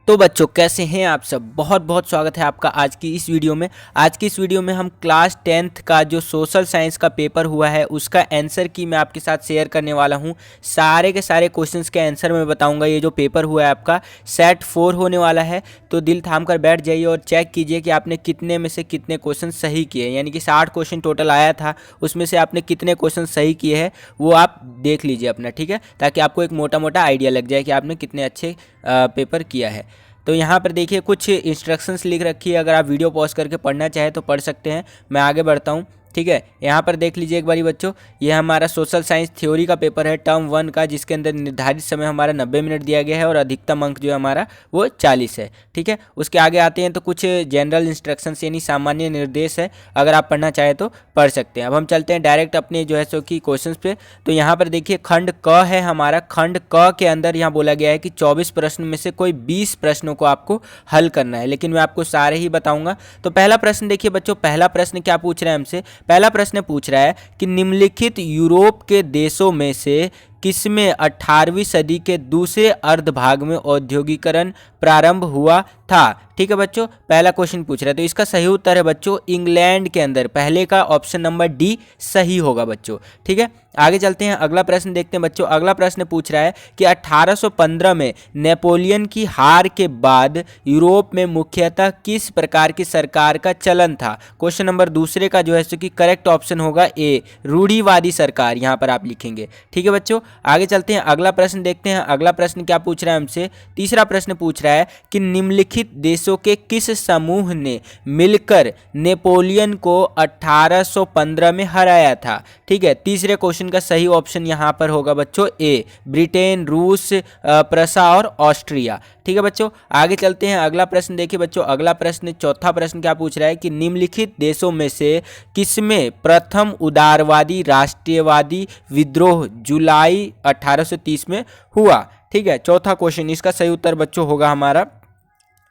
तो बच्चों कैसे हैं आप सब। बहुत बहुत स्वागत है आपका आज की इस वीडियो में। आज की इस वीडियो में हम क्लास 10th का जो सोशल साइंस का पेपर हुआ है उसका आंसर की मैं आपके साथ शेयर करने वाला हूं। सारे के सारे क्वेश्चंस के आंसर मैं बताऊंगा। ये जो पेपर हुआ है आपका सेट 4 होने वाला है, तो दिल थाम कर बैठ जाइए और चेक कीजिए कि आपने कितने में से कितने क्वेश्चन सही किए। यानी कि 60 क्वेश्चन टोटल आया था, उसमें से आपने कितने क्वेश्चन सही किए हैं वो आप देख लीजिए अपना, ठीक है, ताकि आपको एक मोटा मोटा आइडिया लग जाए कि आपने कितने अच्छे पेपर किया है। तो यहाँ पर देखिए कुछ इंस्ट्रक्शंस लिख रखी है, अगर आप वीडियो पॉज करके पढ़ना चाहें तो पढ़ सकते हैं। मैं आगे बढ़ता हूँ, ठीक है। यहाँ पर देख लीजिए एक बारी बच्चों, ये हमारा सोशल साइंस थ्योरी का पेपर है टर्म 1 का, जिसके अंदर निर्धारित समय हमारा 90 मिनट दिया गया है और अधिकतम अंक जो है हमारा वो 40 है, ठीक है। उसके आगे आते हैं तो कुछ जनरल इंस्ट्रक्शंस यानी सामान्य निर्देश है, अगर आप पढ़ना चाहें तो पढ़ सकते हैं। अब हम चलते हैं डायरेक्ट अपने जो है सो कि क्वेश्चन पे। तो यहाँ पर देखिए खंड क है हमारा। खंड क के अंदर यहाँ बोला गया है कि 24 प्रश्न में से कोई 20 प्रश्नों को आपको हल करना है, लेकिन मैं आपको सारे ही बताऊंगा। तो पहला प्रश्न देखिए बच्चों, पहला प्रश्न क्या पूछ रहा है हमसे। पहला प्रश्न पूछ रहा है कि निम्नलिखित यूरोप के देशों में से किसमें 18वीं सदी के दूसरे अर्धभाग में औद्योगिकरण प्रारंभ हुआ था। ठीक है बच्चों, पहला क्वेश्चन पूछ रहा है, तो इसका सही उत्तर है बच्चों इंग्लैंड के अंदर। पहले का ऑप्शन नंबर डी सही होगा बच्चों, ठीक है। आगे चलते हैं, अगला प्रश्न देखते हैं बच्चों। अगला प्रश्न पूछ रहा है कि 1815 में नेपोलियन की हार के बाद यूरोप में मुख्यतः किस प्रकार की सरकार का चलन था। क्वेश्चन नंबर दूसरे का जो है सो कि करेक्ट ऑप्शन होगा ए, रूढ़िवादी सरकार, यहाँ पर आप लिखेंगे, ठीक है बच्चों। आगे चलते हैं, अगला प्रश्न देखते हैं। अगला प्रश्न क्या पूछ रहा है हमसे, तीसरा प्रश्न पूछ रहा है कि निम्नलिखित देशों के किस समूह ने मिलकर नेपोलियन को 1815 में हराया था। ठीक है, तीसरे क्वेश्चन का सही ऑप्शन यहां पर होगा बच्चों ए, ब्रिटेन, रूस, प्रसा और ऑस्ट्रिया, ठीक है बच्चों। आगे चलते हैं, अगला प्रश्न देखिए बच्चों। अगला प्रश्न, चौथा प्रश्न क्या पूछ रहा है कि निम्नलिखित देशों में से किसमें प्रथम उदारवादी राष्ट्रीयवादी विद्रोह जुलाई 1830 में हुआ। ठीक है, चौथा क्वेश्चन, इसका सही उत्तर बच्चों होगा हमारा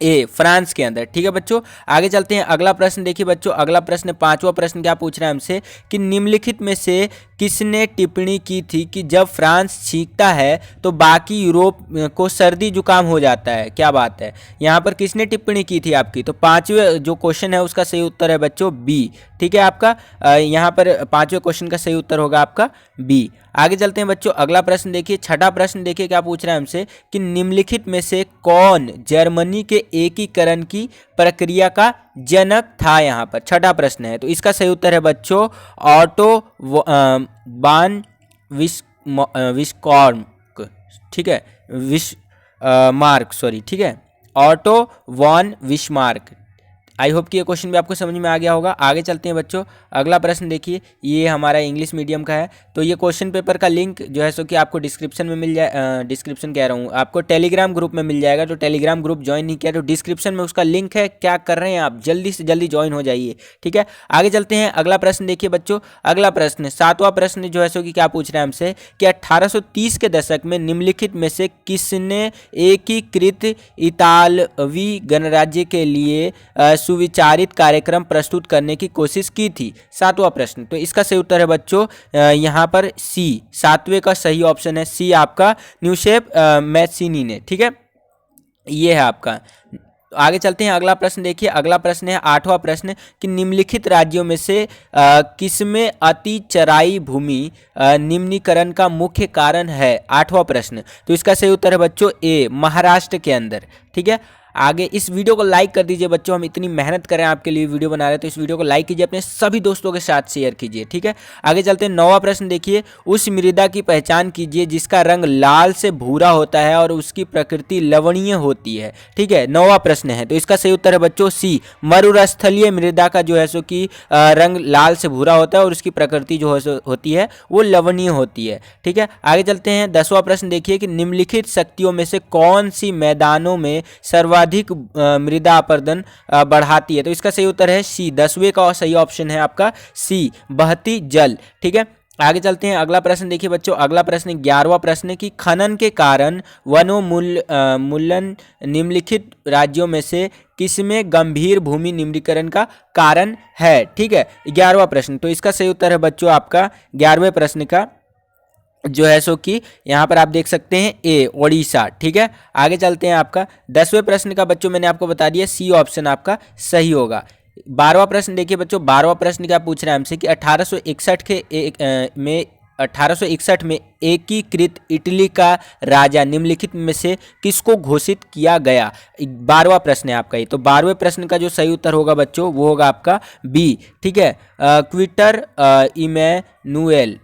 ए, फ्रांस के अंदर, ठीक है बच्चों। आगे चलते हैं, अगला प्रश्न देखिए बच्चों। अगला प्रश्न, पांचवा प्रश्न क्या पूछ रहा है हमसे कि निम्नलिखित में से किसने टिप्पणी की थी कि जब फ्रांस छींकता है तो बाकी यूरोप को सर्दी जुकाम हो जाता है। क्या बात है, यहाँ पर किसने टिप्पणी की थी आपकी। तो पांचवें जो क्वेश्चन है उसका सही उत्तर है बच्चों बी, ठीक है। आपका यहाँ पर पांचवें क्वेश्चन का सही उत्तर होगा आपका बी। आगे चलते हैं बच्चों, अगला प्रश्न देखिए, छठा प्रश्न देखिए क्या पूछ रहा है हमसे कि निम्नलिखित में से कौन जर्मनी के एकीकरण की प्रक्रिया का जनक था। यहाँ पर छठा प्रश्न है, तो इसका सही उत्तर है बच्चों ऑटो बान विस्मार्क, ठीक है, मार्क, सॉरी, ठीक है, Otto von Bismarck. I hope कि ये क्वेश्चन भी आपको समझ में आ गया होगा। आगे चलते हैं बच्चों, अगला प्रश्न देखिए, ये हमारा इंग्लिश मीडियम का है। तो ये क्वेश्चन पेपर का लिंक जो है सो कि आपको डिस्क्रिप्शन में मिल जाए, डिस्क्रिप्शन कह रहा हूँ, आपको टेलीग्राम ग्रुप में मिल जाएगा। तो टेलीग्राम ग्रुप ज्वाइन नहीं किया तो डिस्क्रिप्शन में उसका लिंक है, क्या कर रहे हैं आप, जल्दी से जल्दी ज्वाइन हो जाइए, ठीक है। आगे चलते हैं, अगला प्रश्न देखिए बच्चों। अगला प्रश्न, सातवां प्रश्न जो है सो कि क्या पूछ रहा है हमसे कि 1830 के दशक में निम्नलिखित में से किसने एकीकृत इतालवी गणराज्य के लिए सुविचारित कार्यक्रम प्रस्तुत करने की कोशिश की थी। सातवां प्रश्न, तो इसका सही उत्तर है बच्चों यहाँ पर सी, सातवें का सही ऑप्शन है सी आपका, न्यूशेप मैसिनी ने, ठीक है, ये है आपका। आगे चलते हैं, अगला प्रश्न देखिए। अगला प्रश्न है आठवां प्रश्न कि निम्नलिखित राज्यों में से किसमें अति चराई भूमि निम्नीकरण का मुख्य कारण है। आठवां प्रश्न, तो इसका सही उत्तर है बच्चों ए, महाराष्ट्र के अंदर, ठीक है। आगे इस वीडियो को लाइक कर दीजिए बच्चों, हम इतनी मेहनत करें आपके लिए वीडियो बना रहे हैं, तो इस वीडियो को लाइक कीजिए, अपने सभी दोस्तों के साथ शेयर कीजिए, ठीक है। आगे चलते हैं, नौवां प्रश्न देखिए, उस मृदा की पहचान कीजिए जिसका रंग लाल से भूरा होता है और उसकी प्रकृति लवणीय होती है, ठीक है। नौवां प्रश्न है, तो इसका सही उत्तर है बच्चों सी, मरुस्थलीय मृदा का जो है सो कि रंग लाल से भूरा होता है और उसकी प्रकृति जो होती है वो लवणीय होती है, ठीक है। आगे चलते हैं, 10वां प्रश्न देखिए कि निम्नलिखित शक्तियों में से कौन सी मैदानों में सर्वाधिक मृदा अपरदन बढ़ाती है। तो इसका सही उत्तर है सी, 10वें का सही ऑप्शन है आपका सी, बहती जल, ठीक है। आगे चलते हैं, अगला प्रश्न देखिए बच्चों। अगला प्रश्न 11वां प्रश्न कि खनन के कारण वनोन्मूलन निम्नलिखित राज्यों में से किसमें गंभीर भूमि निम्नीकरण का कारण है, ठीक है। 11वां प्रश्न, तो इसका सही उत्तर है बच्चों आपका 11वें प्रश्न का जो है सो कि यहाँ पर आप देख सकते हैं ए ओडिशा। ठीक है, आगे चलते हैं। आपका 10वें प्रश्न का बच्चों मैंने आपको बता दिया, सी ऑप्शन आपका सही होगा। 12वां प्रश्न देखिए बच्चों, 12वां प्रश्न क्या पूछ रहा है हमसे कि 1861 में एकीकृत इटली का राजा निम्नलिखित में से किसको घोषित किया गया। 12वां प्रश्न है आपका ये। तो 12वें प्रश्न का जो सही उत्तर होगा बच्चों वो होगा आपका बी। ठीक है, क्विटर इमैनुएल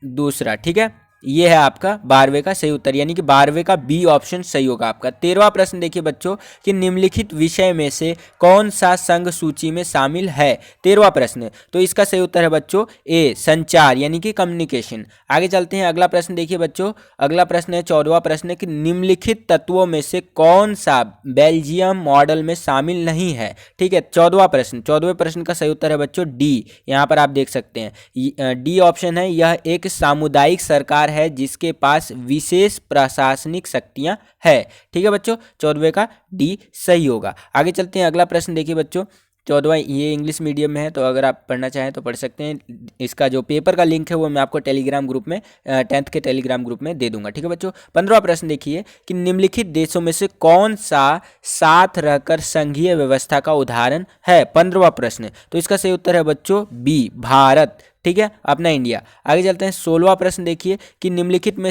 दूसरा। ठीक है, ये है आपका 12वें का सही उत्तर, यानी कि 12वें का बी ऑप्शन सही होगा आपका। 13वां प्रश्न देखिए बच्चों कि निम्नलिखित विषय में से कौन सा संघ सूची में शामिल है। 13वां प्रश्न, तो इसका सही उत्तर है बच्चों ए संचार, यानी कि कम्युनिकेशन। आगे चलते हैं, अगला प्रश्न देखिए बच्चों, अगला प्रश्न है 14वां प्रश्न कि निम्नलिखित तत्वों में से कौन सा बेल्जियम मॉडल में शामिल नहीं है। ठीक है, 14वां प्रश्न, 14वें प्रश्न का सही उत्तर है बच्चों डी। यहाँ पर आप देख सकते हैं डी ऑप्शन है, यह एक सामुदायिक सरकार है जिसके पास विशेष प्रशासनिक शक्तियां है। ठीक है बच्चों, 14वें का डी सही होगा। आगे चलते हैं, अगला प्रश्न देखिए बच्चों 14वां, ये इंग्लिश मीडियम में है, तो अगर आप पढ़ना चाहें तो पढ़ सकते हैं। इसका जो पेपर का लिंक है वो मैं आपको टेलीग्राम ग्रुप में 10th के टेलीग्राम ग्रुप में दे दूंगा। ठीक है बच्चों, 15वां प्रश्न देखिए कि निम्नलिखित देशों में से कौन सा साथ रहकर संघीय व्यवस्था का उदाहरण है। 15वां प्रश्न, तो इसका सही उत्तर है बच्चों बी भारत। ठीक है, अपना इंडिया। आगे चलते हैं, 16वां प्रश्न देखिए कि निम्नलिखित में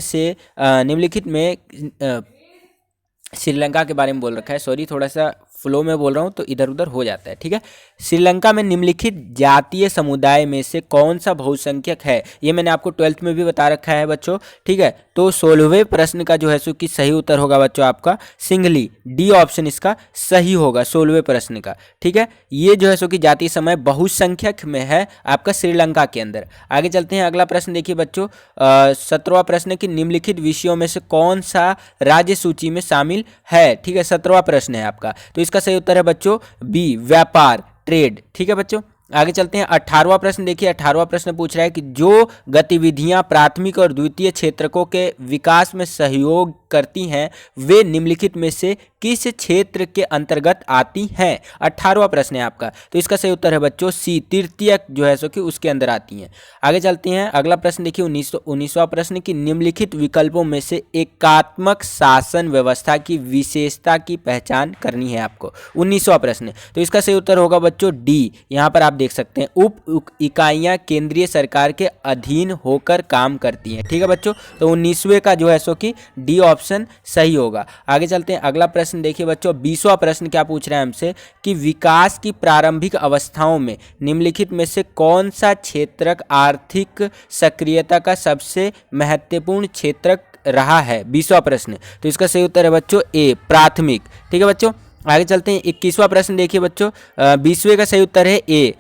श्रीलंका के बारे में बोल रखा है। सॉरी, थोड़ा सा फ्लो में बोल रहा हूँ तो इधर उधर हो जाता है। ठीक है, श्रीलंका में निम्नलिखित जातीय समुदाय में से कौन सा बहुसंख्यक है, ये मैंने आपको 12th में भी बता रखा है बच्चों। ठीक है, तो 16वें प्रश्न का जो है सो कि सही उत्तर होगा बच्चों आपका सिंघली, डी ऑप्शन इसका सही होगा 16वें प्रश्न का। ठीक है, ये जो है सो कि जातीय समय बहुसंख्यक में है आपका श्रीलंका के अंदर। आगे चलते हैं, अगला प्रश्न देखिए बच्चों 17वां प्रश्न कि निम्नलिखित विषयों में से कौन सा राज्य सूची में शामिल है। ठीक है, 17वां प्रश्न है आपका, तो इसका सही उत्तर है बच्चों बी व्यापार, ट्रेड। ठीक है बच्चों, आगे चलते हैं 18वां प्रश्न देखिए। 18वां प्रश्न पूछ रहा है कि जो गतिविधियां प्राथमिक और द्वितीय क्षेत्रकों के विकास में सहयोग करती हैं वे निम्नलिखित में से किस क्षेत्र के अंतर्गत आती हैं। 18वां प्रश्न है आपका, तो इसका सही उत्तर है बच्चों सी तृतीयक जो है सो कि उसके अंदर आती हैं। आगे चलते हैं, अगला प्रश्न देखिए 19वां प्रश्न कि निम्नलिखित विकल्पों में से एकात्मक शासन व्यवस्था की विशेषता की पहचान करनी है आपको। 19वां प्रश्न, तो इसका सही उत्तर होगा बच्चों डी। यहाँ पर आप देख सकते हैं उप इकाइयां केंद्रीय सरकार के अधीन होकर काम करती हैं। ठीक है बच्चों, तो 19वें का जो है सो कि डी ऑप्शन सही होगा। आगे चलते हैं, अगला प्रश्न देखिए बच्चों 20वां प्रश्न क्या पूछ रहा है हमसे कि विकास की प्रारंभिक अवस्थाओं में निम्नलिखित में से कौन सा क्षेत्रक आर्थिक सक्रियता का सबसे महत्वपूर्ण क्षेत्रक रहा है। 20वां प्रश्न, तो इसका सही उत्तर है बच्चों ए प्राथमिक। ठीक है बच्चों, आगे चलते हैं 21वां प्रश्न देखिए बच्चों 20वें का सही उत्तर है ए।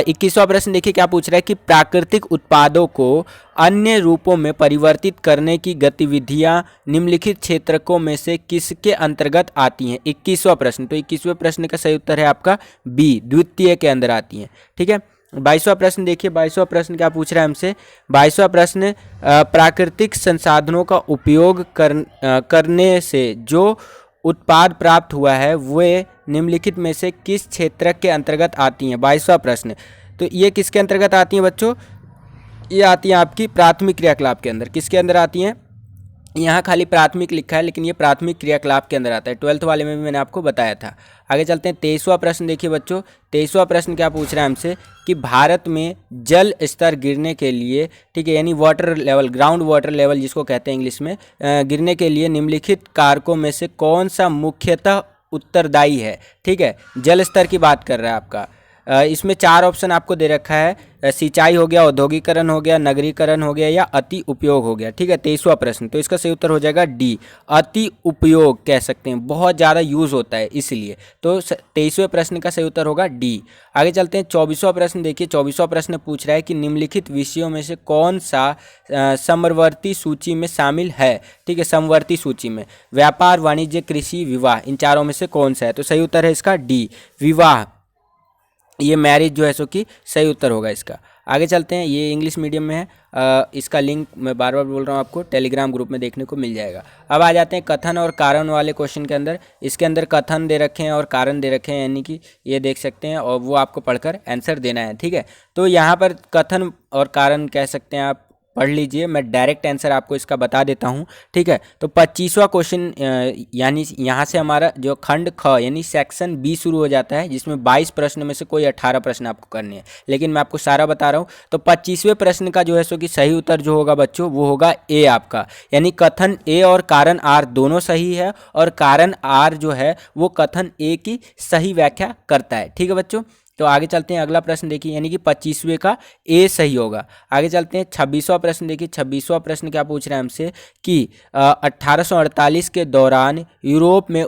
21वां प्रश्न देखिए क्या पूछ रहा है कि प्राकृतिक उत्पादों को अन्य रूपों में परिवर्तित करने की गतिविधियां निम्नलिखित क्षेत्रकों में से किसके अंतर्गत आती हैं। 21वां प्रश्न, तो 21वें प्रश्न का सही उत्तर है आपका बी द्वितीय के अंदर आती हैं। ठीक है, 22वां प्रश्न देखिए 22वां प्रश्न क्या पूछ रहा है हमसे। 22वां प्रश्न प्राकृतिक संसाधनों का उपयोग करने से जो उत्पाद प्राप्त हुआ है वे निम्नलिखित में से किस क्षेत्र के अंतर्गत आती हैं। 22वां प्रश्न, तो ये किसके अंतर्गत आती हैं बच्चों, ये आती हैं आपकी प्राथमिक क्रियाकलाप के अंदर। किसके अंदर आती हैं, यहाँ खाली प्राथमिक लिखा है लेकिन ये प्राथमिक क्रियाकलाप के अंदर आता है। 12th वाले में भी मैंने आपको बताया था। आगे चलते हैं 23वां प्रश्न देखिए बच्चों 23वां प्रश्न क्या पूछ रहा है हमसे कि भारत में जल स्तर गिरने के लिए, ठीक है, यानी water level, ground water level जिसको कहते हैं इंग्लिश में, गिरने के लिए निम्नलिखित कारकों में से कौन सा मुख्यतः उत्तरदायी है। ठीक है, जल स्तर की बात कर रहा है आपका। इसमें 4 ऑप्शन आपको दे रखा है, सिंचाई हो गया, औद्योगिकरण हो गया, नगरीकरण हो गया या अति उपयोग हो गया। ठीक है, 23वां प्रश्न, तो इसका सही उत्तर हो जाएगा डी अति उपयोग कह सकते हैं, बहुत ज़्यादा यूज़ होता है इसलिए। तो 23वें प्रश्न का सही उत्तर होगा डी। आगे चलते हैं 24वां प्रश्न देखिए 24वां प्रश्न पूछ रहा है कि निम्नलिखित विषयों में से कौन सा समवर्ती सूची में शामिल है। ठीक है, समवर्ती सूची में व्यापार, वाणिज्य, कृषि, विवाह, इन चारों में से कौन सा है। तो सही उत्तर है इसका डी विवाह, ये मैरिज जो है सो कि सही उत्तर होगा इसका। आगे चलते हैं, ये इंग्लिश मीडियम में है, इसका लिंक मैं बार बार बोल रहा हूँ आपको टेलीग्राम ग्रुप में देखने को मिल जाएगा। अब आ जाते हैं कथन और कारण वाले क्वेश्चन के अंदर। इसके अंदर कथन दे रखे हैं और कारण दे रखे हैं, यानी कि ये देख सकते हैं और वो आपको पढ़कर आंसर देना है। ठीक है, तो यहाँ पर कथन और कारण कह सकते हैं आप पढ़ लीजिए, मैं डायरेक्ट आंसर आपको इसका बता देता हूँ। ठीक है, तो 25वां क्वेश्चन यानी यहाँ से हमारा जो खंड ख यानी सेक्शन बी शुरू हो जाता है, जिसमें 22 प्रश्न में से कोई 18 प्रश्न आपको करने हैं, लेकिन मैं आपको सारा बता रहा हूँ। तो 25वें प्रश्न का जो है सो कि सही उत्तर जो होगा बच्चों वो होगा ए आपका, यानी कथन ए और कारण आर दोनों सही है, और कारण आर जो है वो कथन ए की सही व्याख्या करता है। ठीक है बच्चों, तो आगे चलते हैं, अगला प्रश्न देखिए, यानी कि 25वें का ए सही होगा। आगे चलते हैं, 26वां प्रश्न देखिए। 26वां प्रश्न क्या पूछ रहा है हमसे कि 1848 के दौरान यूरोप में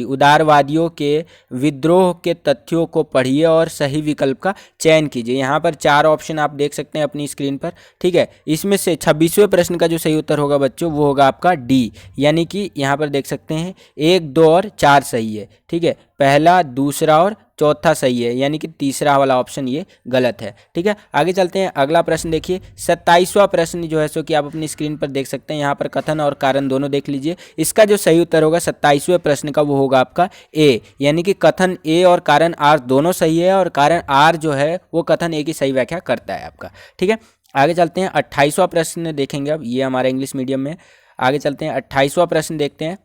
उदारवादियों के विद्रोह के तथ्यों को पढ़िए और सही विकल्प का चयन कीजिए। यहाँ पर 4 ऑप्शन आप देख सकते हैं अपनी स्क्रीन पर। ठीक है, इसमें से 26वें प्रश्न का जो सही उत्तर होगा बच्चों वो होगा आपका डी, यानी कि यहाँ पर देख सकते हैं 1, 2 और 4 सही है। ठीक है, पहला, दूसरा और चौथा सही है, यानी कि तीसरा वाला ऑप्शन ये गलत है। ठीक है, आगे चलते हैं, अगला प्रश्न देखिए। 27वां प्रश्न जो है सो कि आप अपनी स्क्रीन पर देख सकते हैं, यहाँ पर कथन और कारण दोनों देख लीजिए। इसका जो सही उत्तर होगा 27वें प्रश्न का वो होगा आपका ए, यानी कि कथन ए और कारण आर दोनों सही है, और कारण आर जो है वो कथन ए की सही व्याख्या करता है आपका। ठीक है, आगे चलते हैं, 28वां प्रश्न देखेंगे। अब ये हमारा इंग्लिश मीडियम में। आगे चलते हैं, 28वां प्रश्न देखते हैं।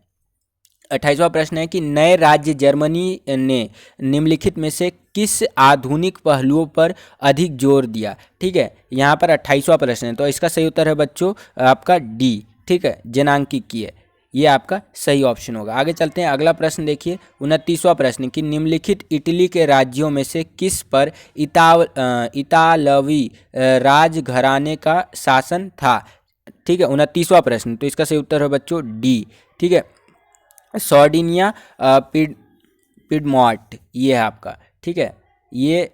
28वां प्रश्न है कि नए राज्य जर्मनी ने निम्नलिखित में से किस आधुनिक पहलुओं पर अधिक जोर दिया। ठीक है, यहाँ पर 28वां प्रश्न है, तो इसका सही उत्तर है बच्चों आपका डी। ठीक है, जनांकिकीय, ये आपका सही ऑप्शन होगा। आगे चलते हैं, अगला प्रश्न देखिए। 29वां प्रश्न कि निम्नलिखित इटली के राज्यों में से किस पर इतालवी राजघराने का शासन था। ठीक है, 29वां प्रश्न, तो इसका सही उत्तर है बच्चों डी। ठीक है, सॉर्डिनिया पिडमॉट, ये है आपका। ठीक है, ये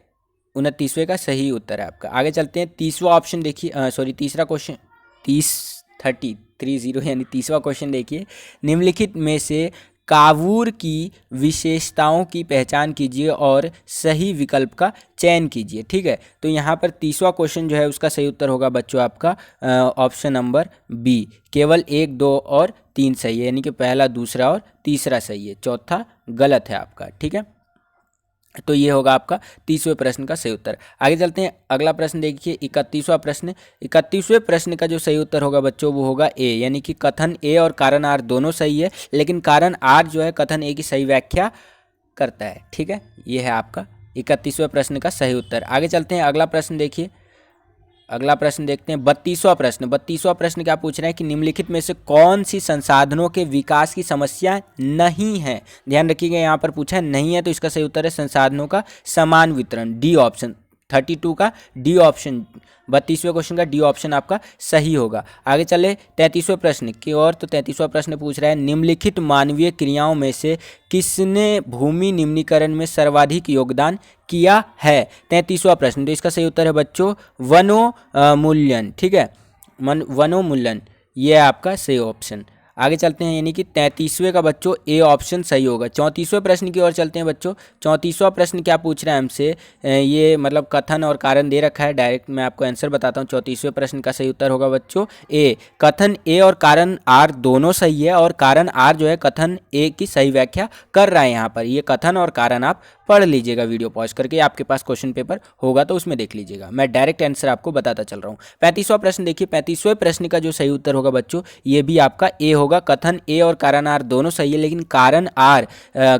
29वें का सही उत्तर है आपका। आगे चलते हैं, 30वां ऑप्शन देखिए, तीसरा क्वेश्चन, 30 यानी 30वां क्वेश्चन देखिए। निम्नलिखित में से कावूर की विशेषताओं की पहचान कीजिए और सही विकल्प का चयन कीजिए। ठीक है, तो यहाँ पर 30वां क्वेश्चन जो है उसका सही उत्तर होगा बच्चों आपका ऑप्शन नंबर बी, केवल 1, 2 और 3 सही है, यानी कि पहला, दूसरा और तीसरा सही है, चौथा गलत है आपका। ठीक है, तो ये होगा आपका 30वें प्रश्न का सही उत्तर। आगे चलते हैं, अगला प्रश्न देखिए, 31वां प्रश्न। 31वें प्रश्न का जो सही उत्तर होगा बच्चों वो होगा ए, यानी कि कथन ए और कारण आर दोनों सही है, लेकिन कारण आर जो है कथन ए की सही व्याख्या करता है। ठीक है, ये है आपका 31वें प्रश्न का सही उत्तर। आगे चलते हैं, अगला प्रश्न देखिए। अगला प्रश्न देखते हैं, 32वां प्रश्न। 32वां प्रश्न क्या पूछ रहे हैं कि निम्नलिखित में से कौन सी संसाधनों के विकास की समस्या नहीं है। ध्यान रखिएगा, यहाँ पर पूछा है नहीं है, तो इसका सही उत्तर है संसाधनों का समान वितरण, डी ऑप्शन। 32 का डी ऑप्शन, 32वें क्वेश्चन का डी ऑप्शन आपका सही होगा। आगे चले 33वें प्रश्न की ओर, तो 33वां प्रश्न पूछ रहा है निम्नलिखित मानवीय क्रियाओं में से किसने भूमि निम्नीकरण में सर्वाधिक योगदान किया है। 33वां प्रश्न, तो इसका सही उत्तर है बच्चों वनोन्मूलन। ठीक है, वनोन्मूलन, ये आपका सही ऑप्शन। आगे चलते हैं, यानी कि 33वें का बच्चों ए ऑप्शन सही होगा। 34वें प्रश्न की ओर चलते हैं बच्चों। 34वां प्रश्न क्या पूछ रहा है हमसे, ये मतलब कथन और कारण दे रखा है, डायरेक्ट मैं आपको आंसर बताता हूँ। 34वें प्रश्न का सही उत्तर होगा बच्चों ए, कथन ए और कारण आर दोनों सही है, और कारण आर जो है कथन ए की सही व्याख्या कर रहा है। यहाँ पर ये कथन और कारण आप पढ़ लीजिएगा वीडियो पॉज करके, आपके पास क्वेश्चन पेपर होगा तो उसमें देख लीजिएगा, मैं डायरेक्ट आंसर आपको बताता चल रहा हूँ। 35वां प्रश्न देखिए। 35वें प्रश्न का जो सही उत्तर होगा बच्चों ये भी आपका ए होगा, कथन ए और कारण आर दोनों सही है, लेकिन कारण आर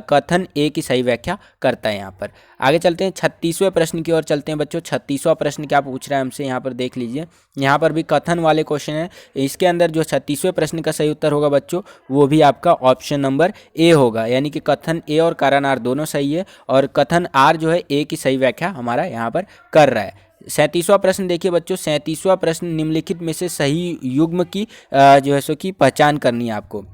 कथन ए की सही व्याख्या करता है यहाँ पर। आगे चलते हैं, 36वें प्रश्न की ओर चलते हैं बच्चों। 36वां प्रश्न क्या पूछ रहा है हमसे, यहाँ पर देख लीजिए, यहाँ पर भी कथन वाले क्वेश्चन है। इसके अंदर जो 36वें प्रश्न का सही उत्तर होगा बच्चों वो भी आपका ऑप्शन नंबर ए होगा, यानी कि कथन ए और कारण आर दोनों सही है, और कथन आर जो है ए की सही व्याख्या हमारा यहाँ पर कर रहा है। 37वां प्रश्न देखिए बच्चों। 37वां प्रश्न, निम्नलिखित में से सही युग्म की जो है सो की पहचान करनी है आपको।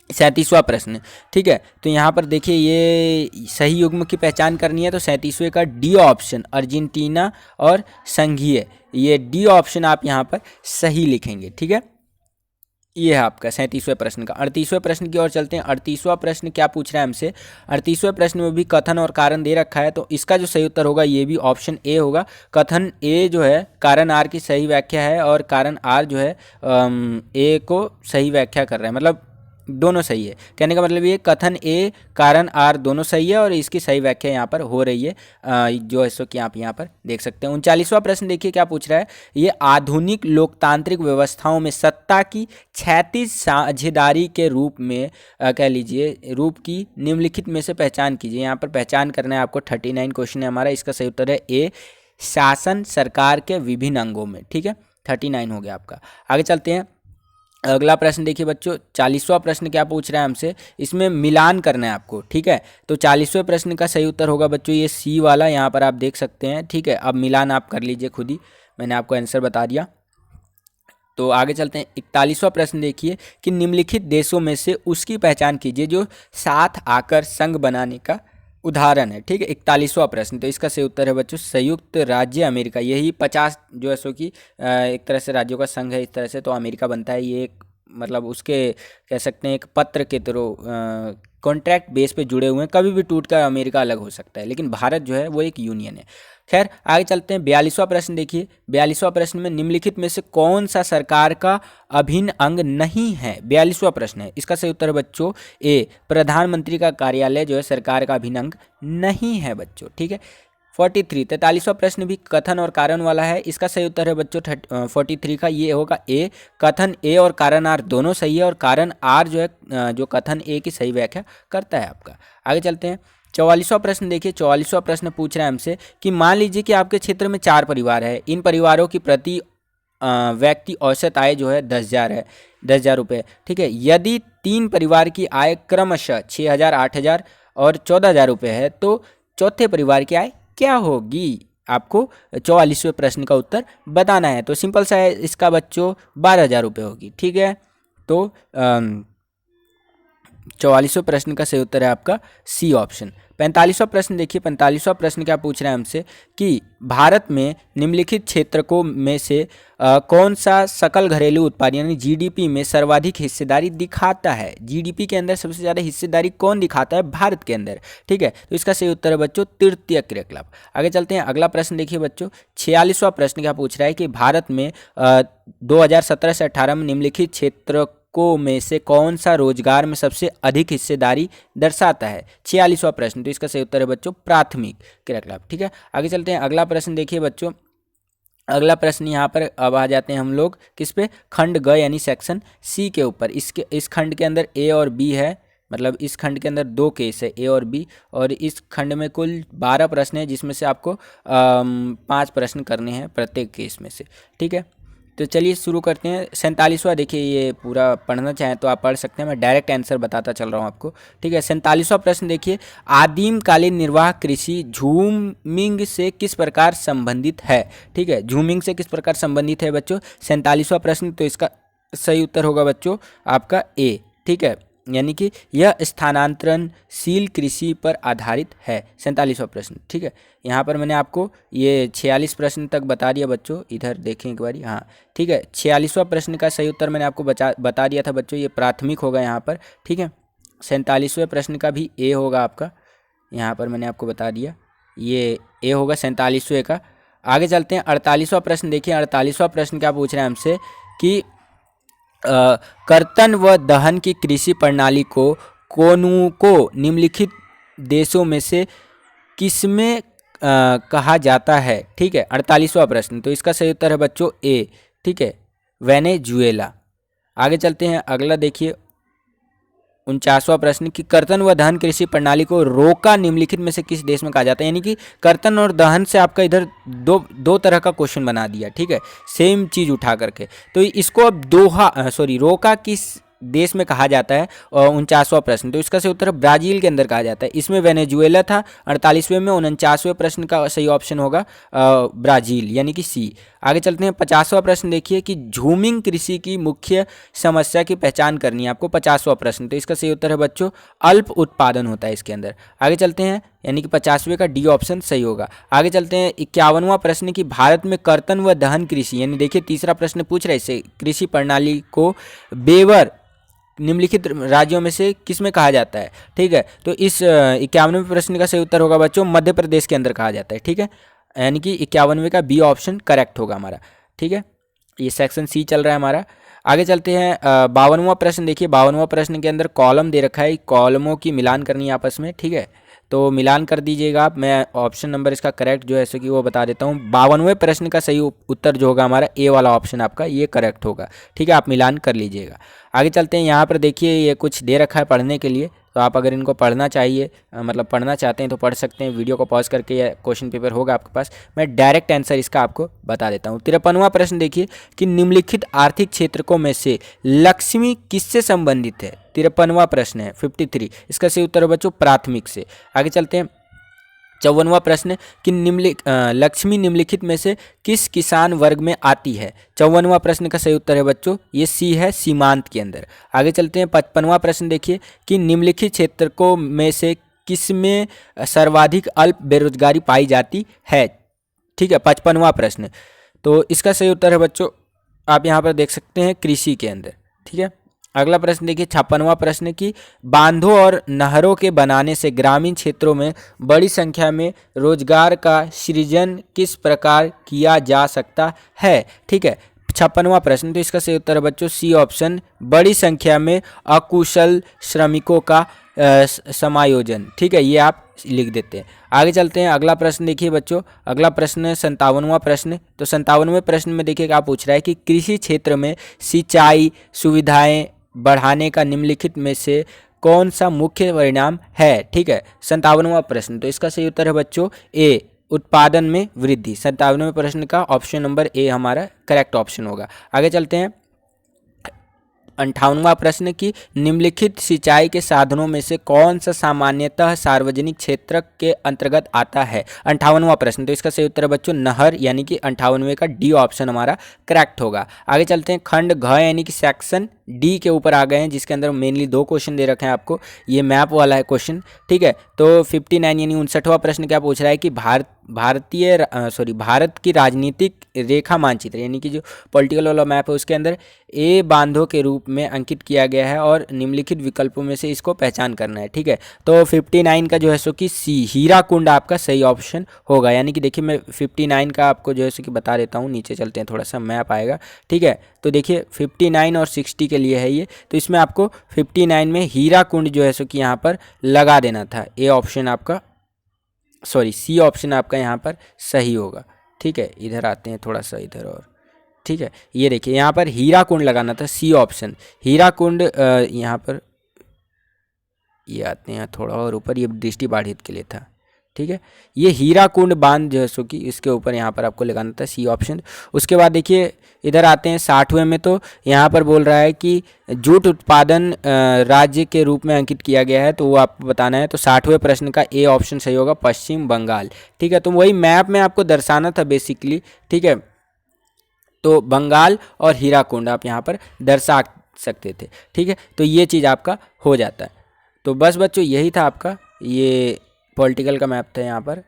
37वां प्रश्न, ठीक है, तो यहाँ पर देखिए ये सही युग्म की पहचान करनी है, तो 37वें का डी ऑप्शन अर्जेंटीना और संघीय, ये डी ऑप्शन आप यहाँ पर सही लिखेंगे। ठीक है, ये है आपका 37वें प्रश्न का। 38वें प्रश्न की ओर चलते हैं। 38वां प्रश्न क्या पूछ रहा है हमसे, 38वें प्रश्न में भी कथन और कारण दे रखा है, तो इसका जो सही उत्तर होगा ये भी ऑप्शन ए होगा। कथन ए जो है कारण आर की सही व्याख्या है, और कारण आर जो है ए को सही व्याख्या कर रहा है, मतलब दोनों सही है। कहने का मतलब ये कथन ए कारण आर दोनों सही है और इसकी सही व्याख्या यहाँ पर हो रही है, जो है सो कि आप यहाँ पर देख सकते हैं। 39वां प्रश्न देखिए क्या पूछ रहा है, ये आधुनिक लोकतांत्रिक व्यवस्थाओं में सत्ता की क्षैतिज साझेदारी के रूप में कह लीजिए रूप की निम्नलिखित में से पहचान कीजिए। यहाँ पर पहचान करना है आपको। 39 क्वेश्चन है हमारा, इसका सही उत्तर है ए शासन सरकार के विभिन्न अंगों में। ठीक है, 39 हो गया आपका। आगे चलते हैं, अगला प्रश्न देखिए बच्चों। 40वां प्रश्न क्या पूछ रहा है हमसे, इसमें मिलान करना है आपको। ठीक है, तो 40वें प्रश्न का सही उत्तर होगा बच्चों ये सी वाला, यहाँ पर आप देख सकते हैं। ठीक है, अब मिलान आप कर लीजिए खुद ही, मैंने आपको आंसर बता दिया। तो आगे चलते हैं, 41वां प्रश्न देखिए कि निम्नलिखित देशों में से उसकी पहचान कीजिए जो साथ आकर संघ बनाने का उदाहरण है। ठीक है, 41वां प्रश्न, तो इसका सही उत्तर है बच्चों संयुक्त राज्य अमेरिका। यही 50 जो है सो कि एक तरह से राज्यों का संघ है इस तरह से, तो अमेरिका बनता है। ये एक मतलब उसके कह सकते हैं एक पत्र के थ्रू कॉन्ट्रैक्ट बेस पे जुड़े हुए हैं, कभी भी टूट कर अमेरिका अलग हो सकता है, लेकिन भारत जो है वो एक यूनियन है। खैर आगे चलते हैं, 42वां प्रश्न देखिए। 42वां प्रश्न में निम्नलिखित में से कौन सा सरकार का अभिन्न अंग नहीं है? 42वां प्रश्न है, इसका सही उत्तर है बच्चों ए प्रधानमंत्री का कार्यालय जो है सरकार का अभिन्न अंग नहीं है बच्चों। ठीक है, 43वां प्रश्न भी कथन और कारण वाला है, इसका सही उत्तर है बच्चों 43 का ये होगा ए। कथन ए और कारण आर दोनों सही है और कारण आर जो है जो कथन ए की सही व्याख्या करता है आपका। आगे चलते हैं, 44वां प्रश्न देखिए। 44वां प्रश्न पूछ रहा है हमसे कि मान लीजिए कि आपके क्षेत्र में 4 परिवार है, इन परिवारों की प्रति व्यक्ति औसत आय जो है 10,000 है, 10,000 रुपये। ठीक है, यदि 3 परिवार की आय क्रमशः 6,000, 8,000 और 14,000 रुपये है तो चौथे परिवार की आय क्या होगी? आपको 44वें प्रश्न का उत्तर बताना है। तो सिंपल सा है इसका बच्चों 12,000 रुपये होगी। ठीक है, तो 44वें प्रश्न का सही उत्तर है आपका सी ऑप्शन। 45वां प्रश्न देखिए। 45वां प्रश्न क्या पूछ रहा है हमसे कि भारत में निम्नलिखित क्षेत्रकों में से कौन सा सकल घरेलू उत्पाद यानी जीडीपी में सर्वाधिक हिस्सेदारी दिखाता है? जीडीपी के अंदर सबसे ज़्यादा हिस्सेदारी कौन दिखाता है भारत के अंदर? ठीक है, तो इसका सही उत्तर है बच्चों तृतीय क्रियाकलाप। आगे चलते हैं, अगला प्रश्न देखिए बच्चों। 46वां प्रश्न क्या पूछ रहा है कि भारत में 2017 से 18 में निम्नलिखित क्षेत्र को में से कौन सा रोजगार में सबसे अधिक हिस्सेदारी दर्शाता है? 46वां प्रश्न, तो इसका सही उत्तर है बच्चों प्राथमिक क्रियाकलाप। ठीक है, आगे चलते हैं, अगला प्रश्न देखिए बच्चों। अगला प्रश्न यहाँ पर अब आ जाते हैं हम लोग किस पे, खंड ग यानी सेक्शन सी के ऊपर। इस खंड के अंदर ए और बी है, मतलब इस खंड के अंदर 2 केस है ए और बी, और इस खंड में कुल 12 प्रश्न है जिसमें से आपको 5 प्रश्न करने हैं प्रत्येक केस में से। ठीक है, तो चलिए शुरू करते हैं। 47वां देखिए, ये पूरा पढ़ना चाहें तो आप पढ़ सकते हैं, मैं डायरेक्ट आंसर बताता चल रहा हूँ आपको। ठीक है, 47वां प्रश्न देखिए, आदिम कालीन निर्वाह कृषि झूमिंग से किस प्रकार संबंधित है? ठीक है, झूमिंग से किस प्रकार संबंधित है बच्चों? 47वां प्रश्न, तो इसका सही उत्तर होगा बच्चों आपका ए। ठीक है, यानी कि यह स्थानांतरणशील कृषि पर आधारित है। 47वां प्रश्न। ठीक है, यहाँ पर मैंने आपको ये 46 प्रश्न तक बता दिया बच्चों, इधर देखें एक बारी। हाँ ठीक है, 46वां प्रश्न का सही उत्तर मैंने आपको बता दिया था बच्चों, ये प्राथमिक होगा यहाँ पर। ठीक है, 47वें प्रश्न का भी ए होगा आपका, यहाँ पर मैंने आपको बता दिया ये ए होगा 47वें का। आगे चलते हैं, 48वां प्रश्न देखिए। 48वां प्रश्न क्या पूछ रहे हैं हमसे कि कर्तन व दहन की कृषि प्रणाली को निम्नलिखित देशों में से किसमें कहा जाता है? ठीक है, 48वां प्रश्न, तो इसका सही उत्तर है बच्चों ए। ठीक है, वेनेजुएला। आगे चलते हैं, अगला देखिए 49वां प्रश्न कि कर्तन व दहन कृषि प्रणाली को रोका निम्नलिखित में से किस देश में कहा जाता है? यानी कि कर्तन और दहन से आपका इधर दो तरह का क्वेश्चन बना दिया। ठीक है, सेम चीज़ उठा करके, तो इसको अब रोका किस देश में कहा जाता है? 49वां प्रश्न, तो इसका सही उत्तर ब्राज़ील के अंदर कहा जाता है। इसमें वेनेजुएला था 48वें में, 49वें प्रश्न का सही ऑप्शन होगा ब्राज़ील यानी कि सी। आगे चलते हैं, 50वां प्रश्न देखिए कि झूमिंग कृषि की मुख्य समस्या की पहचान करनी है आपको। 50वां प्रश्न, तो इसका सही उत्तर है बच्चों अल्प उत्पादन होता है इसके अंदर। आगे चलते हैं, यानी कि 50वें का डी ऑप्शन सही होगा। आगे चलते हैं, 51वां प्रश्न कि भारत में कर्तन व दहन कृषि, यानी देखिए तीसरा प्रश्न पूछ रहा है इससे, कृषि प्रणाली को बेवर निम्नलिखित राज्यों में से किस में कहा जाता है? ठीक है, तो इस 51वें प्रश्न का सही उत्तर होगा बच्चों मध्य प्रदेश के अंदर कहा जाता है। ठीक है, यानी कि 51वें का बी ऑप्शन करेक्ट होगा हमारा। ठीक है, ये सेक्शन सी चल रहा है हमारा। आगे चलते हैं 52वां प्रश्न। देखिए 52वां प्रश्न के अंदर कॉलम दे रखा है, कॉलमों की मिलान करनी है आपस में, ठीक है। तो मिलान कर दीजिएगा आप। मैं ऑप्शन नंबर इसका करेक्ट जो है ऐसे कि वो बता देता हूँ। 52वें प्रश्न का सही उत्तर जो होगा हमारा ए वाला ऑप्शन आपका ये करेक्ट होगा, ठीक है। आप मिलान कर लीजिएगा। आगे चलते हैं, यहाँ पर देखिए ये कुछ दे रखा है पढ़ने के लिए, तो आप अगर इनको पढ़ना चाहिए मतलब पढ़ना चाहते हैं तो पढ़ सकते हैं। वीडियो को पॉज करके या क्वेश्चन पेपर होगा आपके पास, मैं डायरेक्ट आंसर इसका आपको बता देता हूँ। 53वां प्रश्न देखिए कि निम्नलिखित आर्थिक क्षेत्रकों में से लक्ष्मी किससे संबंधित है। 53वां प्रश्न है 53, इसका सही उत्तर है बच्चों प्राथमिक से। आगे चलते हैं 54वां प्रश्न कि लक्ष्मी निम्नलिखित में से किस किसान वर्ग में आती है। 54वां प्रश्न का सही उत्तर है बच्चों ये सी है, सीमांत के अंदर। आगे चलते हैं 55वां प्रश्न देखिए कि निम्नलिखित क्षेत्रकों में से किसमें सर्वाधिक अल्प बेरोजगारी पाई जाती है, ठीक है। 55वां प्रश्न, तो इसका सही उत्तर है बच्चों आप यहाँ पर देख सकते हैं कृषि के अंदर, ठीक है। अगला प्रश्न देखिए 56वां प्रश्न की बांधों और नहरों के बनाने से ग्रामीण क्षेत्रों में बड़ी संख्या में रोजगार का सृजन किस प्रकार किया जा सकता है, ठीक है। 56वां प्रश्न, तो इसका सही उत्तर है बच्चों सी ऑप्शन, बड़ी संख्या में अकुशल श्रमिकों का समायोजन, ठीक है। ये आप लिख देते हैं। आगे चलते हैं, अगला प्रश्न देखिए बच्चों, अगला प्रश्न 57वां प्रश्न। तो 57वें प्रश्न में देखिए क्या पूछ रहा है कि कृषि क्षेत्र में सिंचाई सुविधाएं बढ़ाने का निम्नलिखित में से कौन सा मुख्य परिणाम है, ठीक है। 57वां प्रश्न, तो इसका सही उत्तर है बच्चों ए उत्पादन में वृद्धि। 57वें प्रश्न का ऑप्शन नंबर ए हमारा करेक्ट ऑप्शन होगा। आगे चलते हैं 58वां प्रश्न की निम्नलिखित सिंचाई के साधनों में से कौन सा सामान्यतः सार्वजनिक क्षेत्र के अंतर्गत आता है। 58वां प्रश्न, तो इसका सही उत्तर है बच्चों नहर, यानी कि 58वें का डी ऑप्शन हमारा करेक्ट होगा। आगे चलते हैं खंड घ यानी कि सेक्शन डी के ऊपर आ गए हैं, जिसके अंदर मेनली 2 क्वेश्चन दे रखे हैं आपको। ये मैप वाला है क्वेश्चन, ठीक है। तो 59 यानी 59वां प्रश्न क्या पूछ रहा है कि भारत की राजनीतिक रेखा मानचित्र यानी कि जो पॉलिटिकल वाला मैप है उसके अंदर ए बांधों के रूप में अंकित किया गया है और निम्नलिखित विकल्पों में से इसको पहचान करना है, ठीक है। तो 59 का जो है सो कि सी हीराकुंड आपका सही ऑप्शन होगा। यानी कि देखिए मैं 59 का आपको जो है सो कि बता देता हूँ, नीचे चलते हैं थोड़ा सा मैप आएगा, ठीक है। तो देखिए 59 और 60 के लिए है ये, तो इसमें आपको 59 में हीराकुंड जो है सो कि यहाँ पर लगा देना था। ए ऑप्शन आपका सी ऑप्शन आपका यहाँ पर सही होगा, ठीक है। इधर आते हैं थोड़ा सा इधर और, ठीक है। ये देखिए यहाँ पर हीराकुंड लगाना था, सी ऑप्शन हीराकुंड। यहाँ पर ये आते हैं थोड़ा और ऊपर, ये दृष्टि बाधित के लिए था, ठीक है। ये हीराकुंड बांध जो है सो कि इसके ऊपर यहाँ पर आपको लगाना था, सी ऑप्शन। उसके बाद देखिए इधर आते हैं 60वें में, तो यहाँ पर बोल रहा है कि जूट उत्पादन राज्य के रूप में अंकित किया गया है, तो वो आपको बताना है। तो 60वें प्रश्न का ए ऑप्शन सही होगा, पश्चिम बंगाल, ठीक है। तो वही मैप में आपको दर्शाना था बेसिकली, ठीक है। तो बंगाल और हीराकुंड आप यहाँ पर दर्शा सकते थे, ठीक है। तो ये चीज़ आपका हो जाता है। तो बस बच्चों यही था आपका, ये पॉलिटिकल का मैप था यहाँ पर।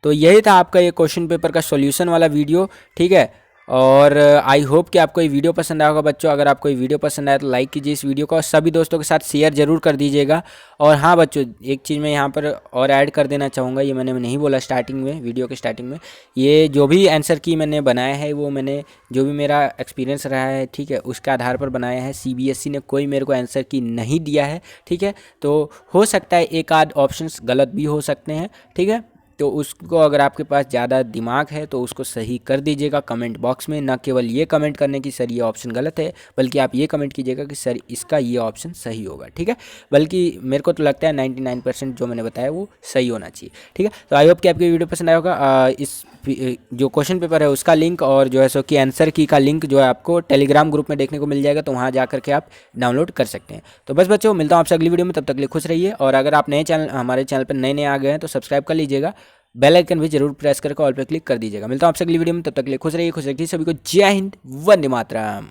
तो यही था आपका ये क्वेश्चन पेपर का सॉल्यूशन वाला वीडियो, ठीक है। और आई होप कि आपको ये वीडियो पसंद आया होगा बच्चों। अगर आपको ये वीडियो पसंद आया तो लाइक कीजिए इस वीडियो को और सभी दोस्तों के साथ शेयर जरूर कर दीजिएगा। और हाँ बच्चों, एक चीज़ मैं यहाँ पर और ऐड कर देना चाहूँगा, ये मैंने नहीं बोला स्टार्टिंग में, वीडियो के स्टार्टिंग में। ये जो भी आंसर की मैंने बनाया है वो मैंने जो भी मेरा एक्सपीरियंस रहा है, ठीक है, उसके आधार पर बनाया है। CBSE ने कोई मेरे को आंसर की नहीं दिया है, ठीक है। तो हो सकता है एक आध ऑप्शंस गलत भी हो सकते हैं, ठीक है। तो उसको अगर आपके पास ज़्यादा दिमाग है तो उसको सही कर दीजिएगा कमेंट बॉक्स में। न केवल ये कमेंट करने की सर ये ऑप्शन गलत है, बल्कि आप ये कमेंट कीजिएगा कि सर इसका ये ऑप्शन सही होगा, ठीक है। बल्कि मेरे को तो लगता है 99% जो मैंने बताया वो सही होना चाहिए, ठीक है। तो आई होप कि आपकी वीडियो पसंद आया होगा। इस जो क्वेश्चन पेपर है उसका लिंक और जो है सो कि आंसर की का लिंक जो है आपको टेलीग्राम ग्रुप में देखने को मिल जाएगा, तो वहाँ जा करके आप डाउनलोड कर सकते हैं। तो बस बच्चों, मिलता हूँ आपसे अगली वीडियो में, तब तक के लिए खुश रहिए। और अगर आप हमारे चैनल पर नए आ गए हैं तो सब्सक्राइब कर लीजिएगा, बेल आइकन भी जरूर प्रेस करके ऑल पे क्लिक कर दीजिएगा। मिलता हूँ आपसे अगली वीडियो में, तब तक के लिए खुश रहिए सभी को। जय हिंद, वंदे मातरम।